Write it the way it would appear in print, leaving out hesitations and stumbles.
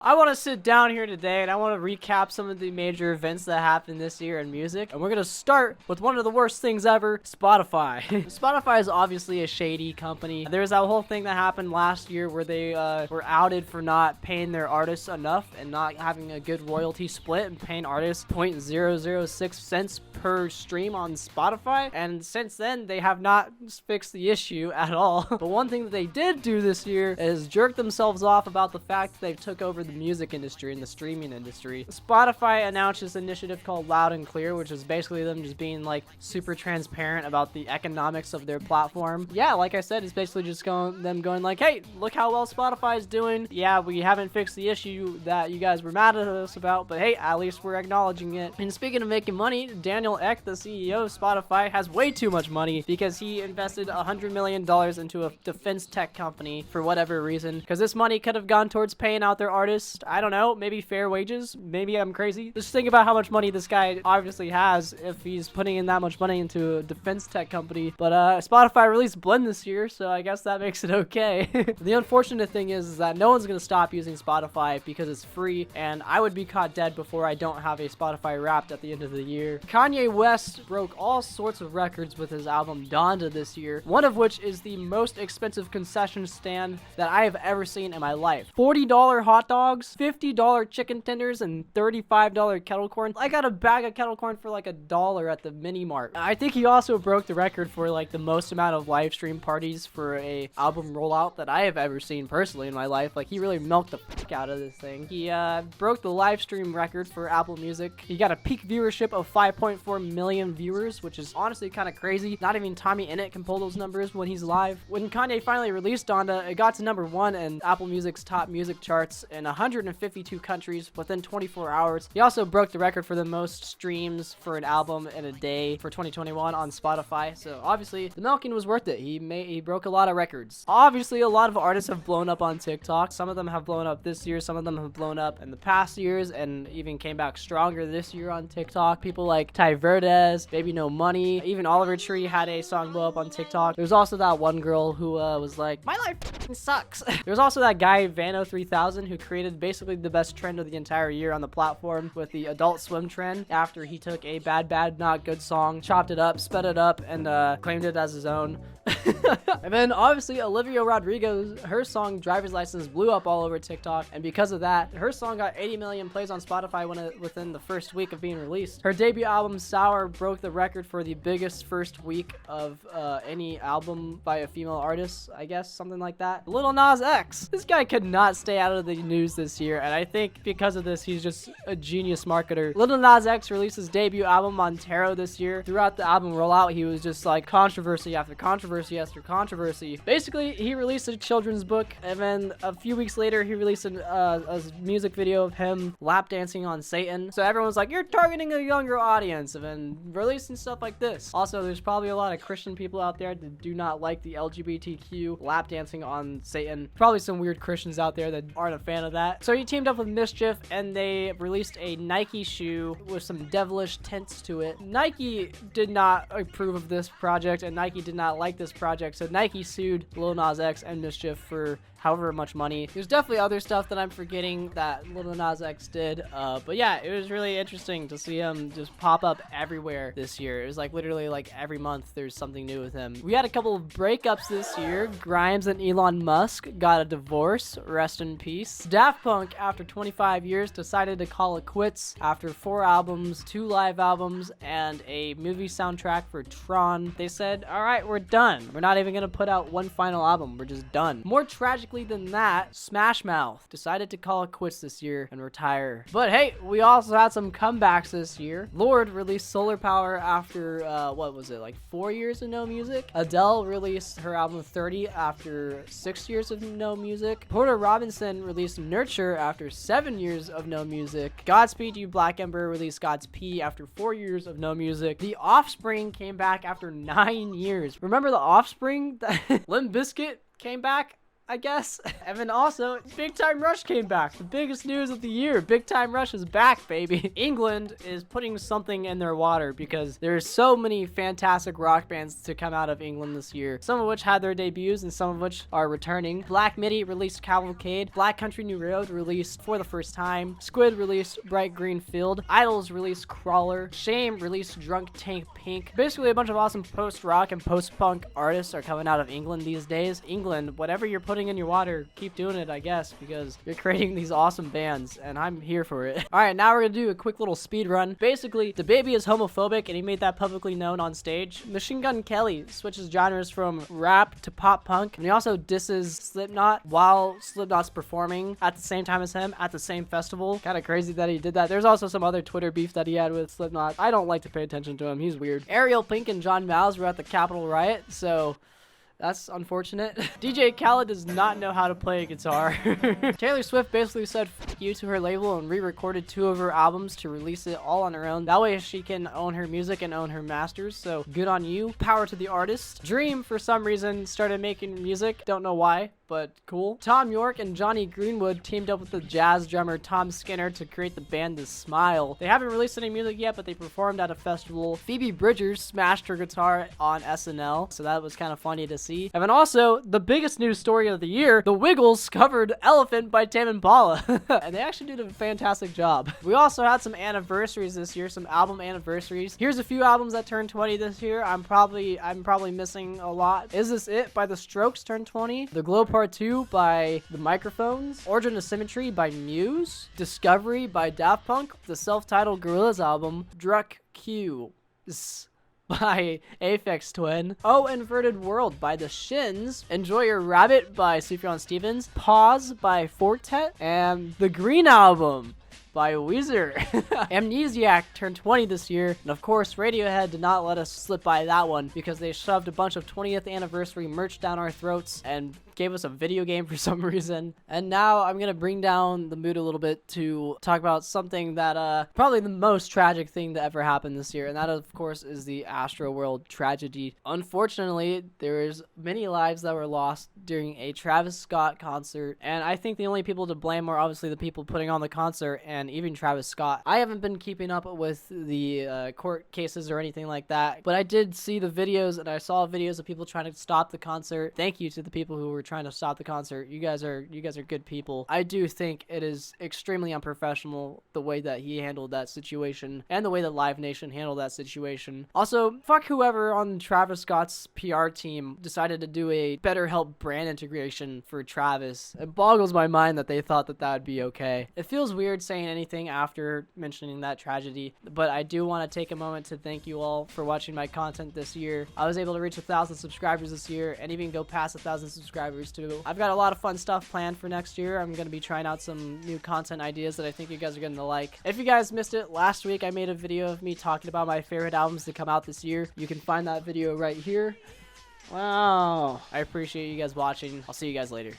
I want to sit down here today and I want to recap some of the major events that happened this year in music. And we're going to start with one of the worst things ever, Spotify. Spotify is obviously a shady company. There's that whole thing that happened last year where they were outed for not paying their artists enough and not having a good royalty split and paying artists 0.006 cents per stream on Spotify. And since then, they have not fixed the issue at all. But one thing that they did do this year is jerk themselves off about the fact that they took over the music industry and the streaming industry. Spotify announced this initiative called Loud and Clear, which is basically them just being like super transparent about the economics of their platform. Yeah, like I said, it's basically just them going like, hey, look how well Spotify is doing. Yeah, we haven't fixed the issue that you guys were mad at us about, but hey, at least we're acknowledging it. And speaking of making money, Daniel Ek, the CEO of Spotify, has way too much money because he invested $100 million into a defense tech company for whatever reason, because this money could have gone towards paying out their artists. I don't know, maybe fair wages. Maybe I'm crazy. Just think about how much money this guy obviously has if he's putting in that much money into a defense tech company. But Spotify released Blend this year, so I guess that makes it okay. The unfortunate thing is that no one's gonna stop using Spotify because it's free, and I would be caught dead before I don't have a Spotify Wrapped at the end of the year. Kanye West broke all sorts of records with his album Donda this year, one of which is the most expensive concession stand that I have ever seen in my life. $40 hot dogs, $50 chicken tenders, and $35 kettle corn. I got a bag of kettle corn for like $1 at the mini mart. I think he also broke the record for like the most amount of live stream parties for a album rollout that I have ever seen personally in my life. Like, he really milked the fuck out of this thing. He broke the live stream record for Apple Music. He got a peak viewership of 5.4 million viewers, which is honestly kind of crazy. Not even Tommy Innit can pull those numbers when he's live. When Kanye finally released Donda, it got to #1 in Apple Music's top music charts in 152 countries within 24 hours. He also broke the record for the most streams for an album in a day for 2021 on Spotify. So obviously the milking was worth it. He broke a lot of records. Obviously a lot of artists have blown up on TikTok. Some of them have blown up this year. Some of them have blown up in the past years and even came back stronger this year on TikTok. People like Ty Verdes, Baby No Money, even Oliver Tree had a song blow up on TikTok. There's also that one girl who was like, my life sucks. There's also that guy Vano 3000 who created basically the best trend of the entire year on the platform with the Adult Swim trend after he took a bad not good song, chopped it up, sped it up, and claimed it as his own. And then obviously Olivia Rodrigo, her song Driver's License blew up all over TikTok, and because of that, her song got 80 million plays on Spotify within the first week of being released. Her debut album Sour broke the record for the biggest first week of any album by a female artist, I guess, something like that. Lil Nas X, this guy could not stay out of the news this year, and I think because of this, he's just a genius marketer. Lil Nas X released his debut album Montero this year. Throughout the album rollout, he was just like controversy after controversy after controversy. Basically, he released a children's book, and then a few weeks later, he released a music video of him lap dancing on Satan. So everyone's like, you're targeting a younger audience, and then releasing stuff like this. Also, there's probably a lot of Christian people out there that do not like the LGBTQ lap dancing on Satan. Probably some weird Christians out there that aren't a fan of that. So he teamed up with Mischief, and they released a Nike shoe with some devilish tints to it. Nike did not approve of this project, and Nike did not like this project, so Nike sued Lil Nas X and Mischief for however much money. There's definitely other stuff that I'm forgetting that Lil Nas X did, but yeah, it was really interesting to see him just pop up everywhere this year. It was like literally like every month there's something new with him. We had a couple of breakups this year. Grimes and Elon Musk got a divorce, rest in peace. Daft Punk, after 25 years, decided to call it quits after 4 albums, 2 live albums, and a movie soundtrack for Tron. They said, all right, we're done. We're not even gonna put out one final album. We're just done. More tragic than that, Smash Mouth decided to call it quits this year and retire. But hey, we also had some comebacks this year. Lorde released Solar Power after what was it, like 4 years of no music. Adele released her album 30 after 6 years of no music. Porter Robinson released Nurture after 7 years of no music. Godspeed You Black Emperor released Godspeed after 4 years of no music. The Offspring came back after 9 years. Remember The Offspring? Limp Bizkit came back I guess. And then also, Big Time Rush came back. The biggest news of the year. Big Time Rush is back, baby. England is putting something in their water because there's so many fantastic rock bands to come out of England this year. Some of which had their debuts and some of which are returning. Black Midi released Cavalcade. Black Country New Road released For the First Time. Squid released Bright Green Field. Idols released Crawler. Shame released Drunk Tank Pink. Basically a bunch of awesome post-rock and post-punk artists are coming out of England these days. England, whatever you're putting in your water, keep doing it, I guess, because you're creating these awesome bands, and I'm here for it. Alright, now we're gonna do a quick little speed run. Basically, the baby is homophobic, and he made that publicly known on stage. Machine Gun Kelly switches genres from rap to pop punk, and he also disses Slipknot while Slipknot's performing at the same time as him at the same festival. Kind of crazy that he did that. There's also some other Twitter beef that he had with Slipknot. I don't like to pay attention to him. He's weird. Ariel Pink and John Miles were at the Capitol riot, so that's unfortunate. DJ Khaled does not know how to play a guitar. Taylor Swift basically said "F you" to her label and re-recorded 2 of her albums to release it all on her own. That way she can own her music and own her masters, so good on you. Power to the artist. Dream, for some reason, started making music. Don't know why, but cool. Tom York and Johnny Greenwood teamed up with the jazz drummer Tom Skinner to create the band The Smile. They haven't released any music yet, but they performed at a festival. Phoebe Bridgers smashed her guitar on SNL, so that was kind of funny to see. And then also, the biggest news story of the year, The Wiggles covered Elephant by Tame Impala. And they actually did a fantastic job. We also had some anniversaries this year, some album anniversaries. Here's a few albums that turned 20 this year. I'm probably missing a lot. Is This It by The Strokes turned 20. The Glow Part 2 by The Microphones. Origin of Symmetry by Muse. Discovery by Daft Punk. The self-titled Gorillaz album, Druck Q by Aphex Twin. Oh Inverted World by The Shins. Enjoy Your Rabbit by Sufjan Stevens. Pause by Fortet. And The Green Album by Weezer. Amnesiac turned 20 this year, and of course Radiohead did not let us slip by that one because they shoved a bunch of 20th anniversary merch down our throats and gave us a video game for some reason. And now I'm gonna bring down the mood a little bit to talk about something that probably the most tragic thing that ever happened this year, and that of course is the Astroworld Tragedy. Unfortunately, there's many lives that were lost during a Travis Scott concert, and I think the only people to blame are obviously the people putting on the concert and even Travis Scott. I haven't been keeping up with the court cases or anything like that, but I did see the videos, and I saw videos of people trying to stop the concert. Thank you to the people who were trying to stop the concert. You guys are good people. I do think it is extremely unprofessional the way that he handled that situation and the way that Live Nation handled that situation. Also, fuck whoever on Travis Scott's PR team decided to do a BetterHelp brand integration for Travis. It boggles my mind that they thought that that would be okay. It feels weird saying anything after mentioning that tragedy, but I do want to take a moment to thank you all for watching my content this year. I was able to reach 1,000 subscribers this year and even go past 1,000 subscribers too. I've got a lot of fun stuff planned for next year. I'm going to be trying out some new content ideas that I think you guys are going to like. If you guys missed it, last week I made a video of me talking about my favorite albums to come out this year. You can find that video right here. Wow. I appreciate you guys watching. I'll see you guys later.